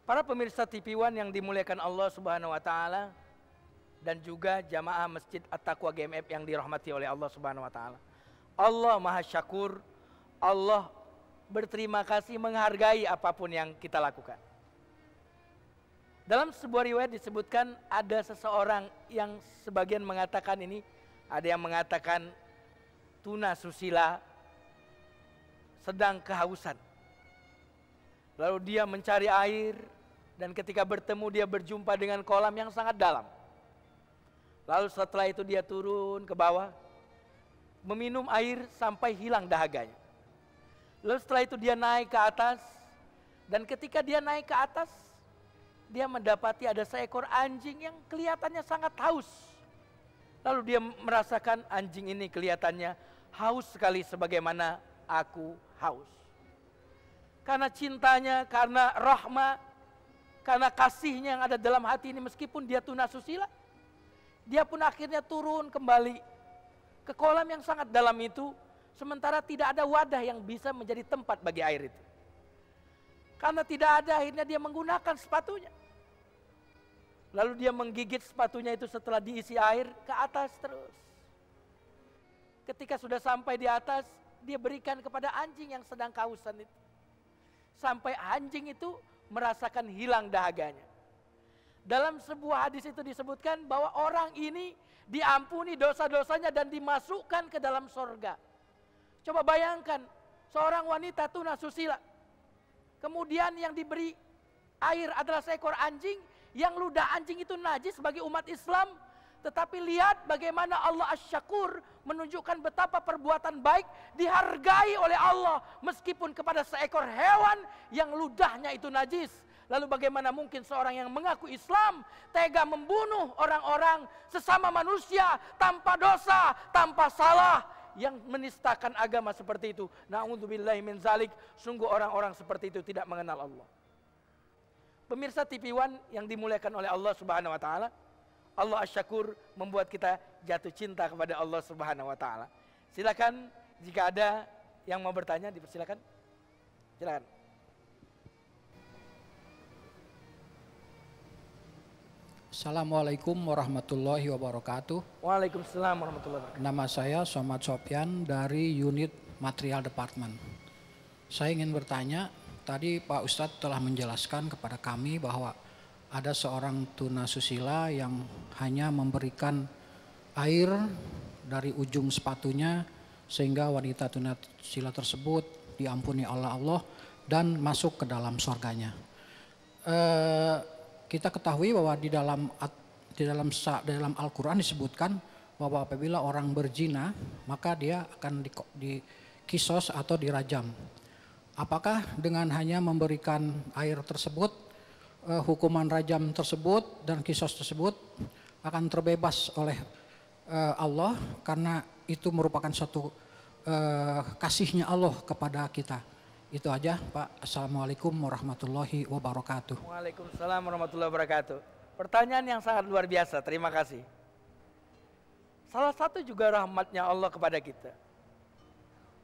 Para pemirsa TV One yang dimuliakan Allah Subhanahu wa taala dan juga jamaah Masjid At-Taqwa GMF yang dirahmati oleh Allah Subhanahu wa taala. Allah Maha Syakur, Allah berterima kasih menghargai apapun yang kita lakukan. Dalam sebuah riwayat disebutkan ada seseorang yang sebagian mengatakan ini, ada yang mengatakan tuna susila sedang kehausan. Lalu dia mencari air dan ketika bertemu dia berjumpa dengan kolam yang sangat dalam. Lalu setelah itu dia turun ke bawah, meminum air sampai hilang dahaganya. Lalu setelah itu dia naik ke atas, dan ketika dia naik ke atas, dia mendapati ada seekor anjing yang kelihatannya sangat haus. Lalu dia merasakan anjing ini kelihatannya haus sekali sebagaimana aku haus. Karena cintanya, karena rahmah, karena kasihnya yang ada dalam hati ini, meskipun dia tuna susila, dia pun akhirnya turun kembali ke kolam yang sangat dalam itu, sementara tidak ada wadah yang bisa menjadi tempat bagi air itu. Karena tidak ada, akhirnya dia menggunakan sepatunya. Lalu dia menggigit sepatunya itu setelah diisi air ke atas terus. Ketika sudah sampai di atas, dia berikan kepada anjing yang sedang kehausan itu. Sampai anjing itu merasakan hilang dahaganya. Dalam sebuah hadis itu disebutkan bahwa orang ini diampuni dosa-dosanya dan dimasukkan ke dalam sorga. Coba bayangkan, seorang wanita tuna susila, kemudian yang diberi air adalah seekor anjing, yang ludah anjing itu najis bagi umat Islam. Tetapi lihat bagaimana Allah Asy-Syakur menunjukkan betapa perbuatan baik dihargai oleh Allah meskipun kepada seekor hewan yang ludahnya itu najis. Lalu bagaimana mungkin seorang yang mengaku Islam tega membunuh orang-orang sesama manusia tanpa dosa, tanpa salah, yang menistakan agama seperti itu. Na'udzubillahi min zalik, sungguh orang-orang seperti itu tidak mengenal Allah. Pemirsa TV One yang dimuliakan oleh Allah Subhanahu wa taala, Allah Asy-Syakur membuat kita jatuh cinta kepada Allah Subhanahu wa taala. Silakan jika ada yang mau bertanya, dipersilakan. Silakan. Assalamualaikum warahmatullahi wabarakatuh. Waalaikumsalam warahmatullahi wabarakatuh. Nama saya Somad Sopyan dari unit Material Department. Saya ingin bertanya, tadi Pak Ustadz telah menjelaskan kepada kami bahwa ada seorang tuna susila yang hanya memberikan air dari ujung sepatunya sehingga wanita tuna susila tersebut diampuni oleh Allah dan masuk ke dalam surganya. Kita ketahui bahwa di dalam Al-Quran disebutkan bahwa apabila orang berzina maka dia akan dikisos atau dirajam. Apakah dengan hanya memberikan air tersebut, hukuman rajam tersebut dan kisos tersebut akan terbebas oleh Allah karena itu merupakan suatu kasihnya Allah kepada kita? Itu aja Pak. Assalamualaikum warahmatullahi wabarakatuh. Waalaikumsalam warahmatullahi wabarakatuh. Pertanyaan yang sangat luar biasa, terima kasih. Salah satu juga rahmatnya Allah kepada kita.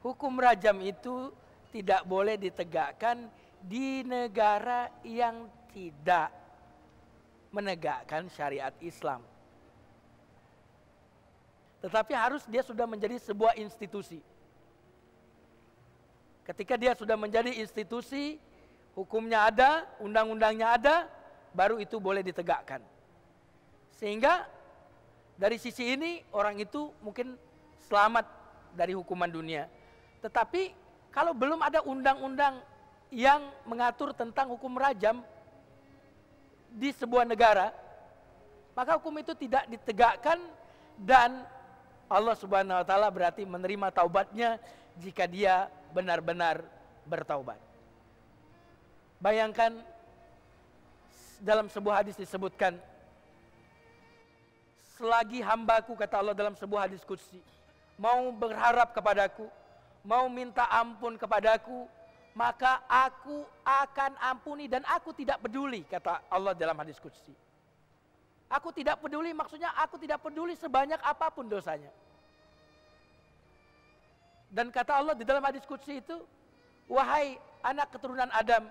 Hukum rajam itu tidak boleh ditegakkan di negara yang tidak menegakkan syariat Islam. Tetapi harus dia sudah menjadi sebuah institusi. Ketika dia sudah menjadi institusi, hukumnya ada, undang-undangnya ada, baru itu boleh ditegakkan. Sehingga dari sisi ini orang itu mungkin selamat dari hukuman dunia. Tetapi kalau belum ada undang-undang yang mengatur tentang hukum rajam di sebuah negara, maka hukum itu tidak ditegakkan dan Allah Subhanahu wa taala berarti menerima taubatnya jika dia benar-benar bertaubat. Bayangkan dalam sebuah hadis disebutkan, selagi hambaku, kata Allah dalam sebuah hadis qudsi, mau berharap kepadaku, mau minta ampun kepadaku, maka aku akan ampuni dan aku tidak peduli, kata Allah dalam hadis qudsi. Aku tidak peduli, maksudnya aku tidak peduli sebanyak apapun dosanya. Dan kata Allah di dalam hadis qudsi itu, wahai anak keturunan Adam,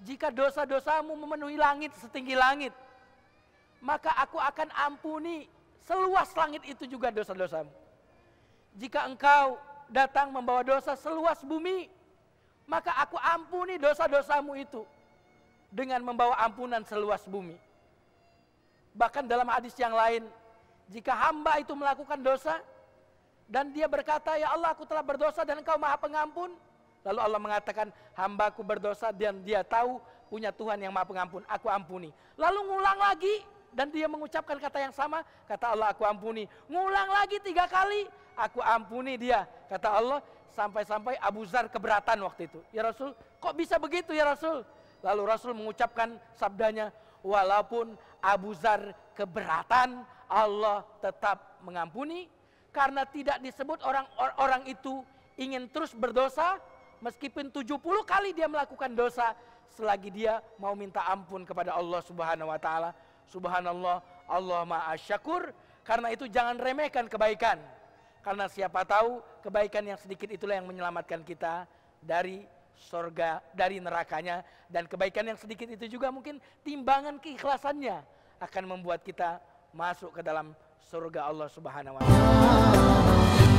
jika dosa-dosamu memenuhi langit setinggi langit, maka aku akan ampuni seluas langit itu juga dosa-dosamu. Jika engkau datang membawa dosa seluas bumi, maka aku ampuni dosa-dosamu itu dengan membawa ampunan seluas bumi. Bahkan dalam hadis yang lain, jika hamba itu melakukan dosa dan dia berkata, ya Allah, aku telah berdosa dan Engkau Maha Pengampun, lalu Allah mengatakan, hambaku berdosa dan dia tahu punya Tuhan yang Maha Pengampun, aku ampuni. Lalu ngulang lagi dan dia mengucapkan kata yang sama, kata Allah, aku ampuni. Ngulang lagi 3 kali, aku ampuni dia, kata Allah. Sampai-sampai Abu Dzar keberatan waktu itu. Ya Rasul, kok bisa begitu ya Rasul? Lalu Rasul mengucapkan sabdanya, walaupun Abu Dzar keberatan, Allah tetap mengampuni. Karena tidak disebut orang itu ingin terus berdosa, meskipun 70 kali dia melakukan dosa, selagi dia mau minta ampun kepada Allah Subhanahu wa taala. Subhanallah, Allah Maha Syakur. Karena itu jangan remehkan kebaikan. Karena siapa tahu kebaikan yang sedikit itulah yang menyelamatkan kita dari surga, dari nerakanya. Dan kebaikan yang sedikit itu juga mungkin timbangan keikhlasannya akan membuat kita masuk ke dalam surga Allah Subhanahu wa taala.